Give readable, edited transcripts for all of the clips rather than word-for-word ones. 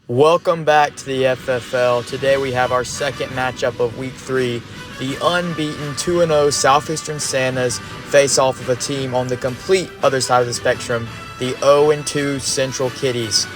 Welcome back to the FFL. Today we have our second matchup of Week 3. The unbeaten 2-0 Southeastern Santas face off of a team on the complete other side of the spectrum, the 0-2 Central Kitties.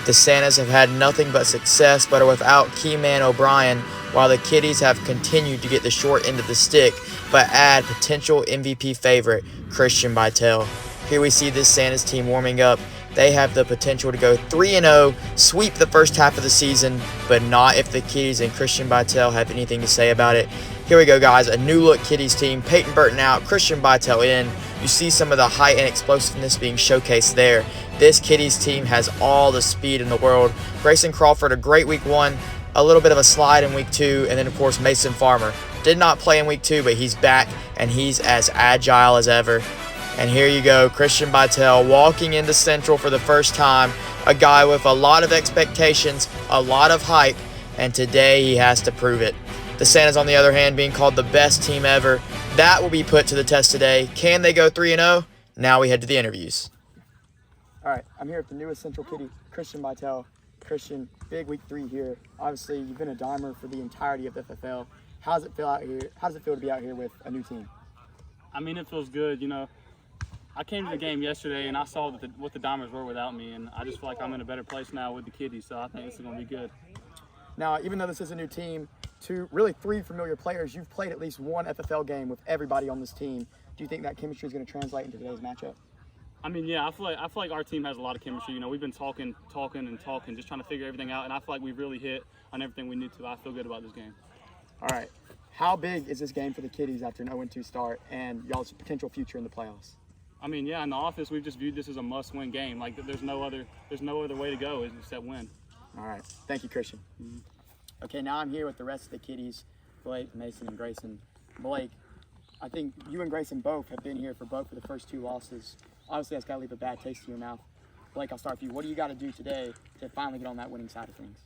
The Santas have had nothing but success but are without key man O'Brien, while the Kitties have continued to get the short end of the stick but add potential MVP favorite Christian Bytel. Here we see this Santas team warming up. They have the potential to go 3-0, sweep the first half of the season, but not if the Kitties and Christian Bytel have anything to say about it. Here we go, guys. A new-look Kitties team. Peyton Burton out, Christian Bytel in. You see some of the height and explosiveness being showcased there. This Kitties team has all the speed in the world. Grayson Crawford, a great Week 1, a little bit of a slide in Week 2, and then, of course, Mason Farmer. Did not play in Week 2, but he's back, and he's as agile as ever. And here you go, Christian Bytel walking into Central for the first time, a guy with a lot of expectations, a lot of hype, and today he has to prove it. The Santas, on the other hand, being called the best team ever. That will be put to the test today. Can they go 3-0? Now we head to the interviews. All right, I'm here with the newest Central Kitty, Christian Bytel. Christian, big Week 3 here. Obviously, you've been a dimer for the entirety of the FFL. How does it feel out here? How does it feel to be out here with a new team? I mean, it feels good, I came to the game yesterday and I saw what the Dimers were without me, and I just feel like I'm in a better place now with the Kitties, so I think this is going to be good. Now, even though this is a new team, three familiar players, you've played at least one FFL game with everybody on this team. Do you think that chemistry is going to translate into today's matchup? I mean, yeah, I feel like our team has a lot of chemistry. We've been talking, just trying to figure everything out, and I feel like we've really hit on everything we need to. I feel good about this game. All right, how big is this game for the Kitties after an 0-2 start and y'all's potential future in the playoffs? I mean, yeah, in the office, we've just viewed this as a must-win game. Like, there's no other way to go except win. All right. Thank you, Christian. Mm-hmm. Okay, now I'm here with the rest of the Kitties, Blake, Mason, and Grayson. Blake, I think you and Grayson both have been here for the first two losses. Obviously, that's got to leave a bad taste in your mouth. Blake, I'll start with you. What do you got to do today to finally get on that winning side of things?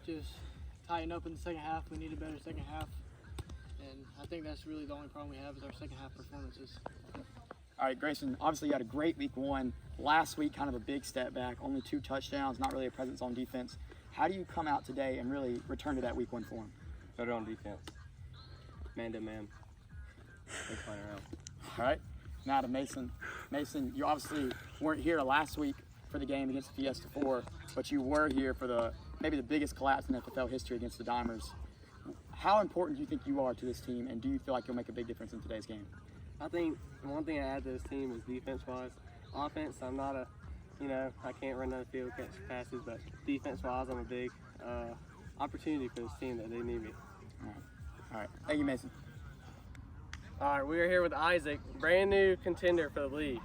Just tighten up in the second half. We need a better second half. And I think that's really the only problem we have is our second half performances. All right, Grayson, obviously you had a great Week 1. Last week, kind of a big step back, only 2 touchdowns, not really a presence on defense. How do you come out today and really return to that Week 1 form? Better on defense. Man-to-man. Ain't playing around. All right, now to Mason. Mason, you obviously weren't here last week for the game against the Fiesta 4, but you were here for maybe the biggest collapse in FFL history against the Dimers. How important do you think you are to this team, and do you feel like you'll make a big difference in today's game? I think one thing I add to this team is defense-wise. Offense, I'm not I can't run down the field, catch passes, but defense-wise, I'm a big opportunity for this team that they need me. All right. Thank you, Mason. All right, we are here with Isaac, brand new contender for the league.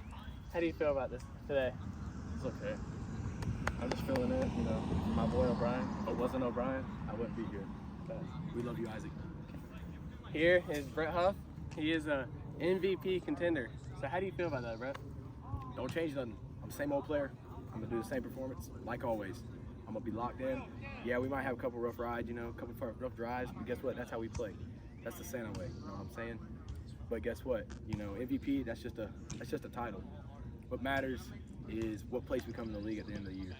How do you feel about this today? It's okay. I'm just feeling it, my boy O'Brien. If it wasn't O'Brien, I wouldn't be here. But we love you, Isaac. Here is Brett Huff. He is a MVP contender. So how do you feel about that, Brett? Don't change nothing. I'm the same old player. I'm going to do the same performance, like always. I'm going to be locked in. Yeah, we might have a couple rough rides, a couple rough drives, but guess what? That's how we play. That's the Santa way, you know what I'm saying? But guess what? MVP, that's just a title. What matters is what place we come in the league at the end of the year.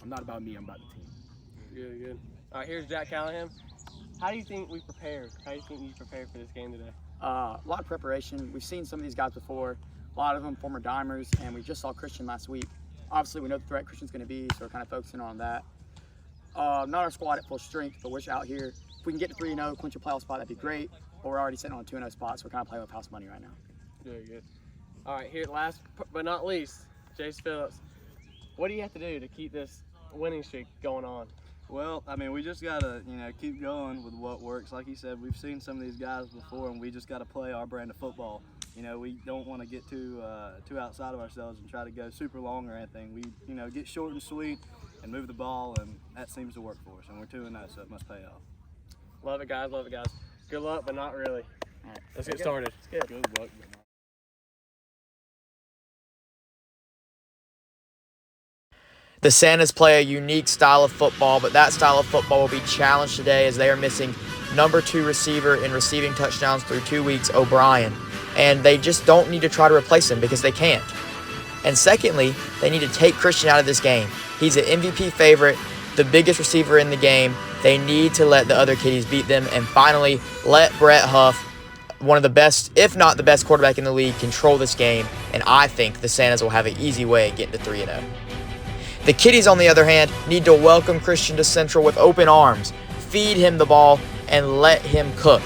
I'm not about me, I'm about the team. Good. All right, here's Jack Callahan. How do you think we prepared? How do you think you prepared for this game today? A lot of preparation. We've seen some of these guys before. A lot of them former Dimers, and we just saw Christian last week. Obviously, we know the threat Christian's going to be, so we're kind of focusing on that. Not our squad at full strength, but we're out here. If we can get to 3-0, clinch a playoff spot, that'd be great. But we're already sitting on a 2-0 spot, so we're kind of playing with house money right now. Good. All right, here last but not least, Jace Phillips. What do you have to do to keep this winning streak going on? Well, I mean, we just got to, keep going with what works. Like you said, we've seen some of these guys before, and we just got to play our brand of football. We don't want to get too outside of ourselves and try to go super long or anything. We, get short and sweet and move the ball, and that seems to work for us. And we're 2-0, so it must pay off. Love it, guys. Good luck, but not really. All right. Let's get started. It's good. Good luck. The Santas play a unique style of football, but that style of football will be challenged today as they are missing number 2 receiver in receiving touchdowns through 2 weeks, O'Brien. And they just don't need to try to replace him because they can't. And secondly, they need to take Christian out of this game. He's an MVP favorite, the biggest receiver in the game. They need to let the other Kitties beat them. And finally, let Brett Huff, one of the best, if not the best quarterback in the league, control this game. And I think the Santas will have an easy way of getting to 3-0. The Kitties, on the other hand, need to welcome Christian to Central with open arms, feed him the ball, and let him cook.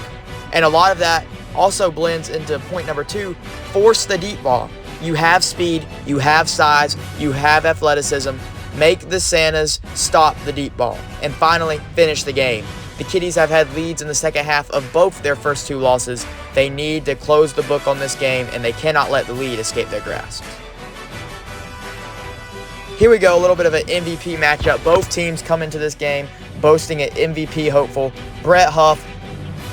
And a lot of that also blends into point number 2, force the deep ball. You have speed, you have size, you have athleticism. Make the Santas stop the deep ball. And finally, finish the game. The Kitties have had leads in the second half of both their first 2 losses. They need to close the book on this game, and they cannot let the lead escape their grasp. Here we go, a little bit of an MVP matchup. Both teams come into this game boasting an MVP hopeful. Brett Huff,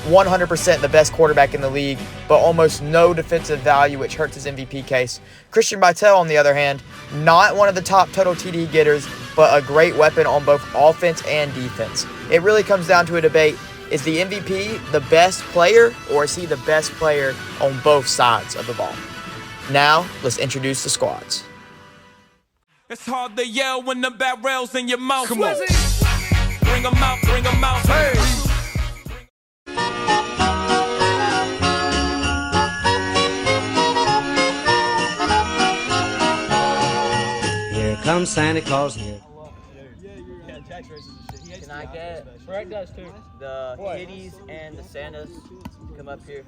100% the best quarterback in the league, but almost no defensive value, which hurts his MVP case. Christian Bytel, on the other hand, not one of the top total TD getters, but a great weapon on both offense and defense. It really comes down to a debate. Is the MVP the best player, or is he the best player on both sides of the ball? Now, let's introduce the squads. It's hard to yell when the barrel's in your mouth. Come on. Bring them out, bring them out. Hey. Here comes Santa Claus here. Can I get Brett does too. the Kitties and the Santas to come up here?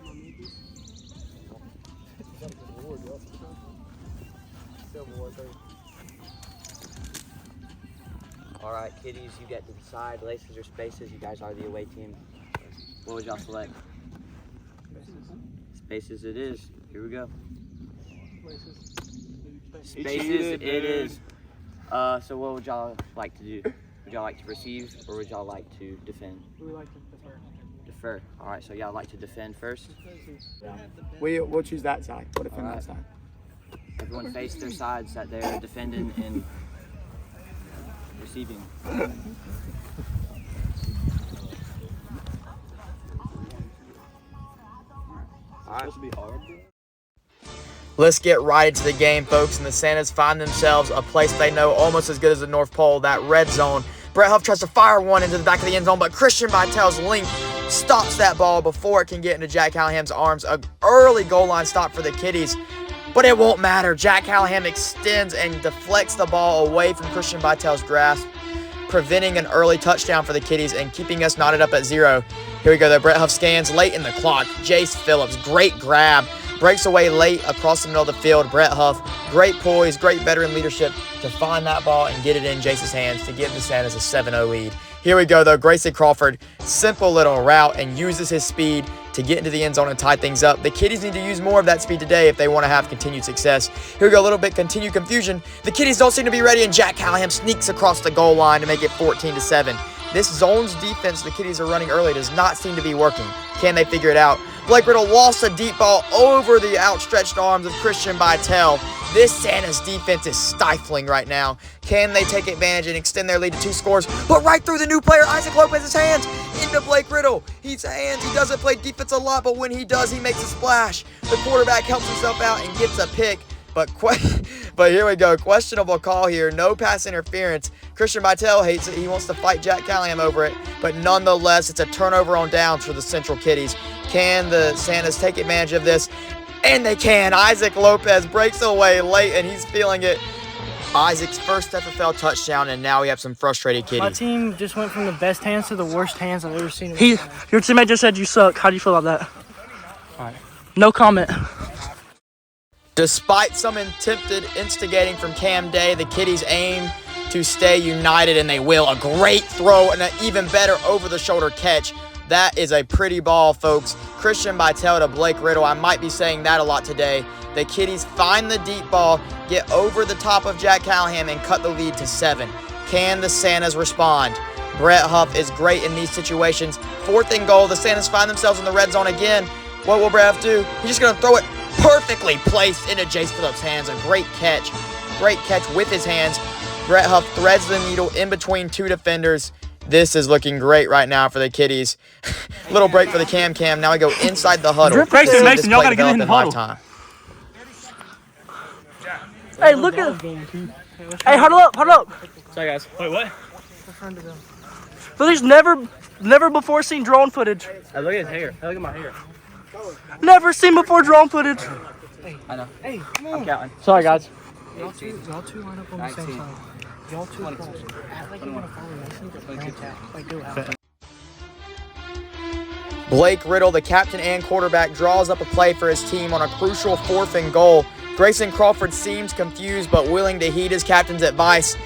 All right, Kitties, you get to decide. Laces or spaces? You guys are the away team. What would y'all select? Spaces it is. Here we go. Spaces it is. So what would y'all like to do? Would y'all like to receive or would y'all like to defend? We like to defer. Defer. All right, so y'all like to defend first? We'll choose that side. We'll defend that side. Everyone face their sides that they're defending and receiving. Let's get right into the game, folks, and the Santas find themselves a place they know almost as good as the North Pole, that red zone. Brett Huff tries to fire one into the back of the end zone, but Christian Bytel's length stops that ball before it can get into Jack Callahan's arms. An early goal line stop for the Kitties, but it won't matter. Jack Callahan extends and deflects the ball away from Christian Bytel's grasp, preventing an early touchdown for the Kitties and keeping us knotted up at 0. Here we go, though. Brett Huff scans late in the clock. Jace Phillips, great grab. Breaks away late across the middle of the field. Brett Huff, great poise, great veteran leadership to find that ball and get it in Jace's hands to give the Santas a 7-0 lead. Here we go, though. Grayson Crawford, simple little route and uses his speed to get into the end zone and tie things up. The Kitties need to use more of that speed today if they want to have continued success. Here we go, a little bit continued confusion. The Kitties don't seem to be ready, and Jack Callahan sneaks across the goal line to make it 14-7. This zone's defense the Kitties are running early does not seem to be working. Can they figure it out? Blake Riddle lost a deep ball over the outstretched arms of Christian Bytel. This Santa's defense is stifling right now. Can they take advantage and extend their lead to 2 scores? But right through the new player, Isaac Lopez's hands into Blake Riddle. He doesn't play defense a lot, but when he does, he makes a splash. The quarterback helps himself out and gets a pick. But here we go. Questionable call here. No pass interference. Christian Bytel hates it. He wants to fight Jack Callahan over it. But nonetheless, it's a turnover on downs for the Central Kitties. Can the Santas take advantage of this? And they can. Isaac Lopez breaks away late, and he's feeling it. Isaac's first FFL touchdown, and now we have some frustrated Kitties. My team just went from the best hands to the worst hands I've ever seen. Your teammate just said you suck. How do you feel about that? All right. No comment. Despite some attempted instigating from Cam Day, the Kitties aim to stay united, and they will. A great throw and an even better over-the-shoulder catch. That is a pretty ball, folks. Christian Bytel to Blake Riddle. I might be saying that a lot today. The Kitties find the deep ball, get over the top of Jack Callahan, and cut the lead to 7. Can the Santas respond? Brett Huff is great in these situations. 4th and goal. The Santas find themselves in the red zone again. What will Brett Huff do? He's just going to throw it perfectly placed into Jace Phillips' hands. A great catch. Great catch with his hands. Brett Huff threads the needle in between 2 defenders. This is looking great right now for the Kitties. Little break for the Cam. Now we go inside the huddle. Mason, y'all got to get in the huddle. Hey, look at. Hey, huddle up. Sorry, guys. Wait, what? But he's never before seen drone footage. Hey, look at his hair. Hey, look at my hair. Never seen before drone footage. I know. Hey, come on. I'm counting. Sorry, guys. Y'all two line up on the same side. Y'all two cross. Act like you want to follow Mason, just branch out. Like, do it. Blake Riddle, the captain and quarterback, draws up a play for his team on a crucial 4th and goal. Grayson Crawford seems confused but willing to heed his captain's advice.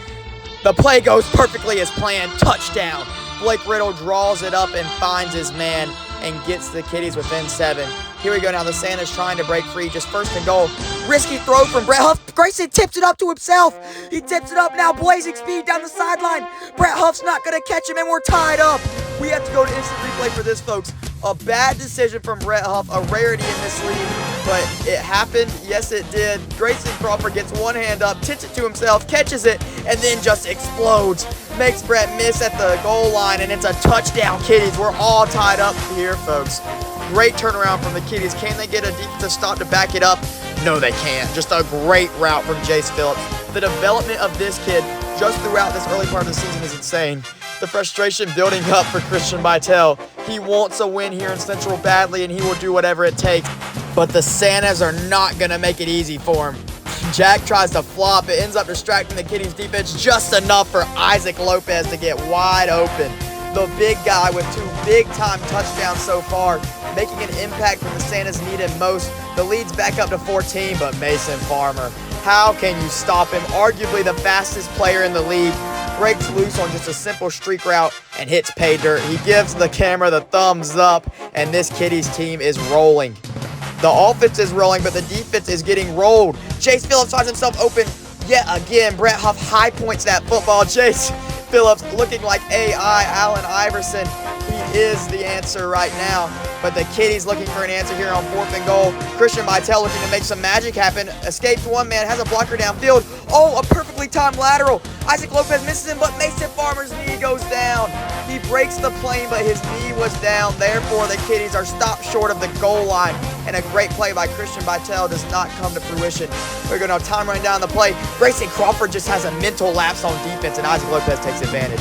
The play goes perfectly as planned. Touchdown. Blake Riddle draws it up and finds his man and gets the Kitties within 7. Here we go now. The Santa's trying to break free. Just 1st and goal. Risky throw from Brett Huff. Grayson tips it up to himself. He tips it up now. Blazing speed down the sideline. Brett Huff's not going to catch him, and we're tied up. We have to go to instant replay for this, folks. A bad decision from Brett Huff, a rarity in this league, but it happened. Yes, it did. Grayson Crawford gets one hand up, tips it to himself, catches it, and then just explodes. Makes Brett miss at the goal line, and it's a touchdown, Kitties. We're all tied up here, folks. Great turnaround from the Kitties. Can they get a defensive stop to back it up? No, they can't. Just a great route from Jace Phillips. The development of this kid just throughout this early part of the season is insane. The frustration building up for Christian Bytel. He wants a win here in Central badly, and he will do whatever it takes. But the Santas are not going to make it easy for him. Jack tries to flop. It ends up distracting the Kitties defense just enough for Isaac Lopez to get wide open. The big guy with 2 big-time touchdowns so far, making an impact when the Santas need him most. The lead's back up to 14, but Mason Farmer, how can you stop him? Arguably the fastest player in the league. Breaks loose on just a simple streak route and hits pay dirt. He gives the camera the thumbs up, and this Kitties team is rolling. The offense is rolling, but the defense is getting rolled. Jace Phillips finds himself open yet again. Brett Huff high points that football. Jace Phillips looking like AI Allen Iverson. He is the answer right now. But the Kitties looking for an answer here on 4th and goal. Christian Bytel looking to make some magic happen. Escapes one man, has a blocker downfield. Oh, a perfectly timed lateral. Isaac Lopez misses him, but Mason Farmer's knee goes down. He breaks the plane, but his knee was down. Therefore, the Kitties are stopped short of the goal line. And a great play by Christian Bytel does not come to fruition. We're going to have time running down the play. Grayson Crawford just has a mental lapse on defense, and Isaac Lopez takes advantage.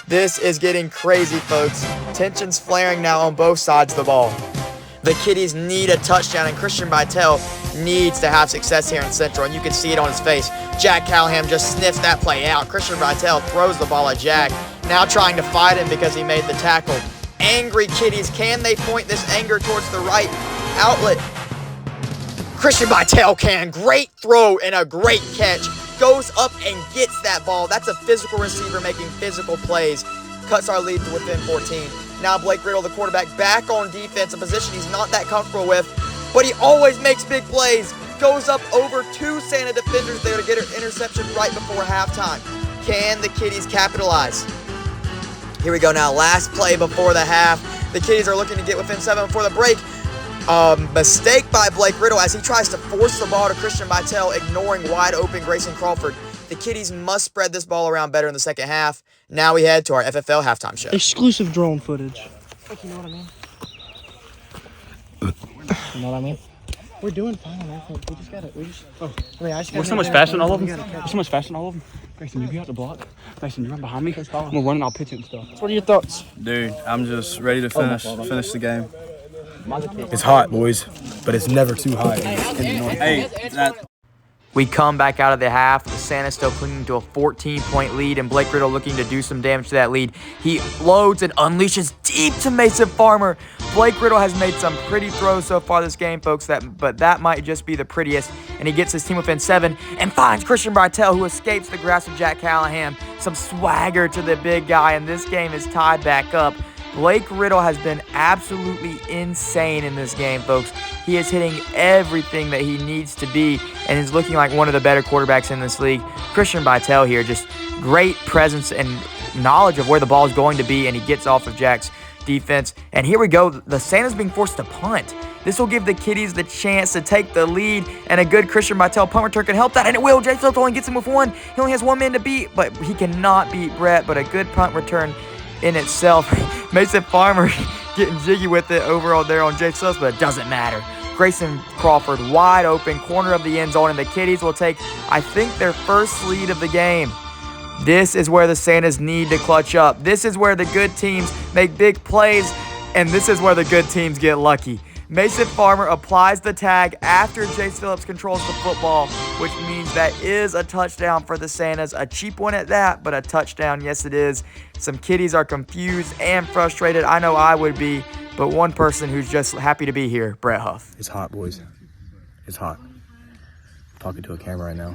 This is getting crazy, folks. Tensions flaring now on both sides of the ball. The Kitties need a touchdown, and Christian Bytel needs to have success here in Central, and you can see it on his face. Jack Callahan just sniffs that play out. Christian Bytel throws the ball at Jack, now trying to fight him because he made the tackle. Angry Kitties, can they point this anger towards the right outlet? Christian Bytel can. Great throw and a great catch. Goes up and gets that ball. That's a physical receiver making physical plays. Cuts our lead to within 14. Now Blake Riddle, the quarterback, back on defense, a position he's not that comfortable with, but he always makes big plays. Goes up over 2 Santa defenders there to get an interception right before halftime. Can the Kitties capitalize? Here we go now. Last play before the half. The Kitties are looking to get within 7 before the break. Mistake by Blake Riddle as he tries to force the ball to Christian Bytel, ignoring wide open Grayson Crawford. The Kitties must spread this ball around better in the second half. Now we head to our FFL halftime show. Exclusive drone footage. Like, you know what I mean? You know what I mean? We're doing fine on offense. We just gotta. We're so much faster than all of them. We're so much faster than all of them. Grayson, you get out the block. Mason, you run behind me. We're running, I'll pitch it and stuff. What are your thoughts? Dude, I'm just ready to finish the game. It's hot, boys, but it's never too hot. Hey, We come back out of the half. The Santa's still clinging to a 14-point lead, and Blake Riddle looking to do some damage to that lead. He loads and unleashes deep to Mason Farmer. Blake Riddle has made some pretty throws so far this game, folks, but that might just be the prettiest. And he gets his team within 7 and finds Christian Bytel, who escapes the grasp of Jack Callahan. Some swagger to the big guy, and this game is tied back up. Blake Riddle has been absolutely insane in this game, folks. He is hitting everything that he needs to be and is looking like one of the better quarterbacks in this league. Christian Bytel here, just great presence and knowledge of where the ball is going to be, and he gets off of Jack's defense. And here we go. The Santa's being forced to punt. This will give the Kitties the chance to take the lead, and a good Christian Bytel punt return can help that, and it will. Jace Phillips only gets him with 1. He only has 1 man to beat, but he cannot beat Brett, but a good punt return in itself. Mason Farmer getting jiggy with it overall there on Jace Phillips, but it doesn't matter. Grayson Crawford wide open, corner of the end zone, and the Kitties will take, I think, their first lead of the game. This is where the Santas need to clutch up. This is where the good teams make big plays, and this is where the good teams get lucky. Mason Farmer applies the tag after Jace Phillips controls the football, which means that is a touchdown for the Santas. A cheap one at that, but a touchdown, yes it is. Some Kitties are confused and frustrated. I know I would be, but one person who's just happy to be here, Brett Huff. It's hot, boys. It's hot. I'm talking to a camera right now.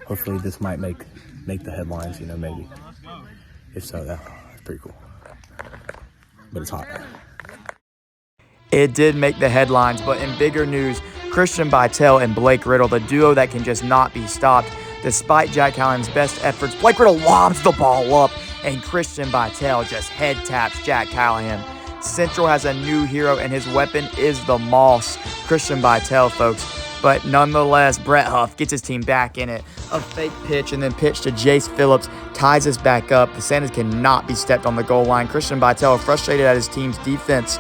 Hopefully this might make the headlines, maybe. If so, that's pretty cool. But it's hot. It did make the headlines, but in bigger news, Christian Bytel and Blake Riddle, the duo that can just not be stopped. Despite Jack Callahan's best efforts, Blake Riddle lobs the ball up, and Christian Bytel just head taps Jack Callahan. Central has a new hero, and his weapon is the Moss, Christian Bytel, folks. But nonetheless, Brett Huff gets his team back in it. A fake pitch and then pitch to Jace Phillips ties us back up. The Santas cannot be stepped on the goal line. Christian Bytel frustrated at his team's defense.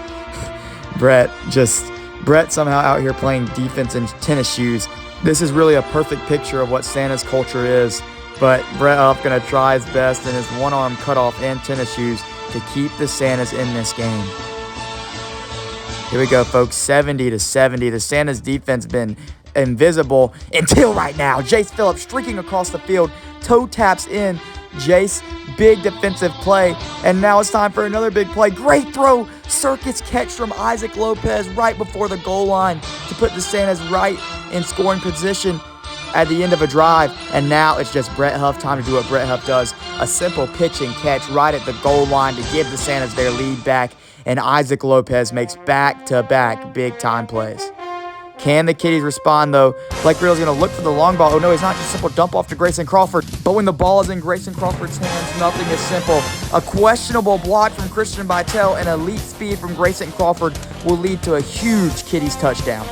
Brett somehow out here playing defense in tennis shoes. This is really a perfect picture of what Santa's culture is. But Brett Huff going to try his best in his one-arm cutoff and tennis shoes to keep the Santas in this game. Here we go, folks. 70-70. The Santas defense been invisible until right now. Jace Phillips streaking across the field. Toe taps in. Jace, big defensive play. And now it's time for another big play. Great throw. Circus catch from Isaac Lopez right before the goal line to put the Santas right in scoring position at the end of a drive. And now it's just Brett Huff time to do what Brett Huff does. A simple pitch and catch right at the goal line to give the Santas their lead back. And Isaac Lopez makes back-to-back big-time plays. Can the Kitties respond, though? Blake Riddle's going to look for the long ball. Oh, no, he's not. Just a simple dump off to Grayson Crawford. But when the ball is in Grayson Crawford's hands, nothing is simple. A questionable block from Christian Bytel and elite speed from Grayson Crawford will lead to a huge Kitties touchdown.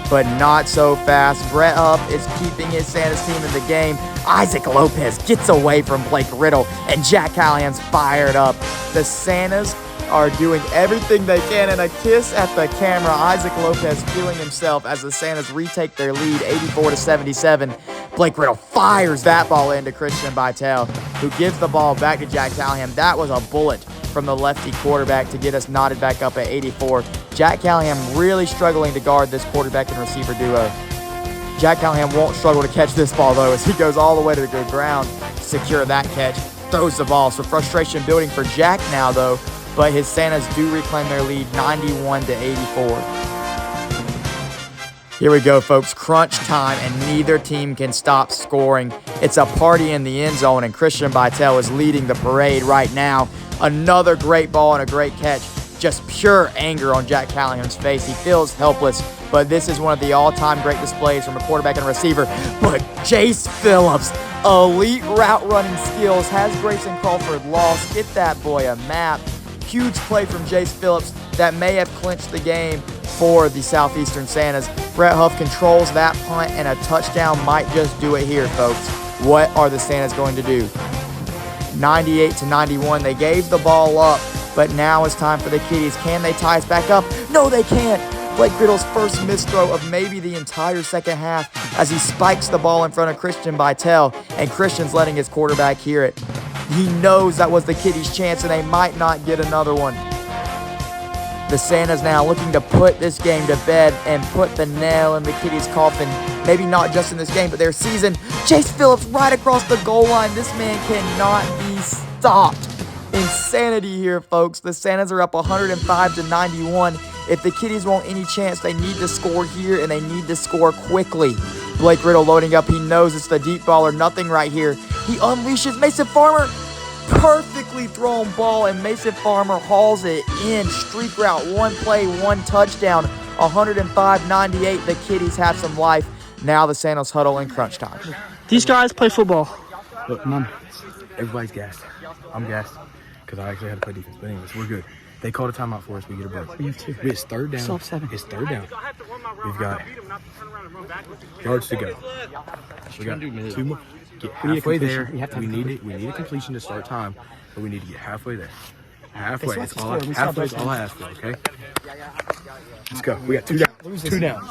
But not so fast. Brett Huff is keeping his Santas team in the game. Isaac Lopez gets away from Blake Riddle, and Jack Callahan's fired up. The Santas are doing everything they can, and a kiss at the camera. Isaac Lopez feeling himself as the Santas retake their lead 84-77. Blake Riddle fires that ball into Christian Bytel, who gives the ball back to Jack Callahan. That was a bullet from the lefty quarterback to get us knotted back up at 84. Jack Callahan really struggling to guard this quarterback and receiver duo. Jack Callahan won't struggle to catch this ball, though, as he goes all the way to the good ground to secure that catch. Throws the ball, so frustration building for Jack now, though. But his Santas do reclaim their lead 91-84. Here we go, folks. Crunch time, and neither team can stop scoring. It's a party in the end zone, and Christian Bytel is leading the parade right now. Another great ball and a great catch. Just pure anger on Jack Callahan's face. He feels helpless, but this is one of the all-time great displays from a quarterback and a receiver. But Jace Phillips, elite route running skills, has Grayson Crawford lost. Get that boy a map. Huge play from Jace Phillips that may have clinched the game for the Southeastern Santas. Brett Huff controls that punt, and a touchdown might just do it here, folks. What are the Santas going to do? 98-91. They gave the ball up, but now it's time for the Kitties. Can they tie us back up? No, they can't. Blake Riddle's first missed throw of maybe the entire second half as he spikes the ball in front of Christian Bytel, and Christian's letting his quarterback hear it. He knows that was the Kitties' chance, and they might not get another one. The Santas now looking to put this game to bed and put the nail in the Kitties' coffin. Maybe not just in this game, but their season. Jace Phillips right across the goal line. This man cannot be stopped. Insanity here, folks. The Santas are up 105-91. If the Kitties want any chance, they need to score here, and they need to score quickly. Blake Riddle loading up. He knows it's the deep ball or nothing right here. He unleashes Mason Farmer. Perfectly thrown ball, and Mason Farmer hauls it in. Streak route, one play, one touchdown. 105-98. The Kitties have some life. Now the Santas huddle in crunch time. These guys play football. Look, Mom, everybody's gassed. I'm gassed because I actually had to play defense. But anyways, we're good. They called a timeout for us. We get a break. We have two. It's third down. Still have 7. It's third down. We've got yards to go. We got 2 more. Get halfway there. We need a completion to start time, but we need to get halfway there. Halfway. Halfway is all I ask for, okay? Let's go. We got 2 downs. 2 downs.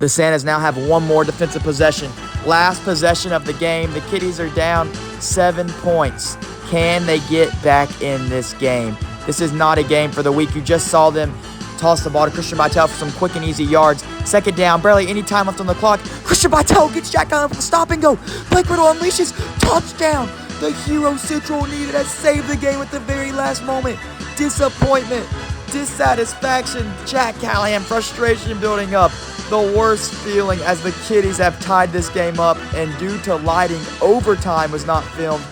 The Santas now have one more defensive possession. Last possession of the game. The Kitties are down 7 points. Can they get back in this game? This is not a game for the weak. You just saw them toss the ball to Christian Bytel for some quick and easy yards. Second down, barely any time left on the clock. Christian Bytel gets Jack Allen for the stop and go. Blake Riddle unleashes. Touchdown. The hero Central needed has saved the game at the very last moment. Disappointment, dissatisfaction, Jack Callahan, frustration building up. The worst feeling as the Kitties have tied this game up, and due to lighting, overtime was not filmed.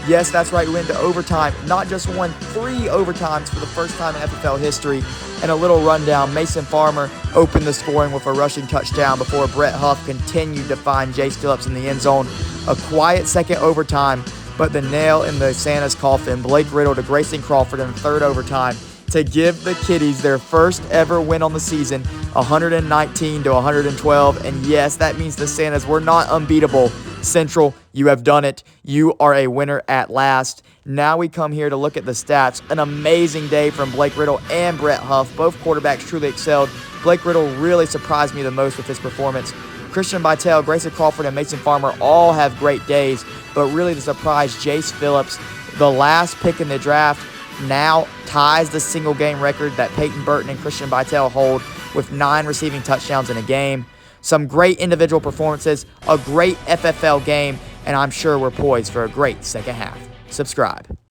Yes, that's right, we went into overtime. Not just one, 3 overtimes for the first time in FFL history. And a little rundown, Mason Farmer opened the scoring with a rushing touchdown before Brett Huff continued to find Jace Phillips in the end zone. A quiet second overtime, but the nail in the Santa's coffin, Blake Riddle to Grayson Crawford in the third overtime to give the Kitties their first ever win on the season, 119-112. And yes, that means the Santas were not unbeatable. Central, you have done it. You are a winner at last. Now we come here to look at the stats. An amazing day from Blake Riddle and Brett Huff. Both quarterbacks truly excelled. Blake Riddle really surprised me the most with his performance. Christian Bytel, Grayson Crawford, and Mason Farmer all have great days, but really the surprise, Jace Phillips, the last pick in the draft, now ties the single game record that Peyton Burton and Christian Bytel hold with 9 receiving touchdowns in a game. Some great individual performances, a great FFL game, and I'm sure we're poised for a great second half. Subscribe.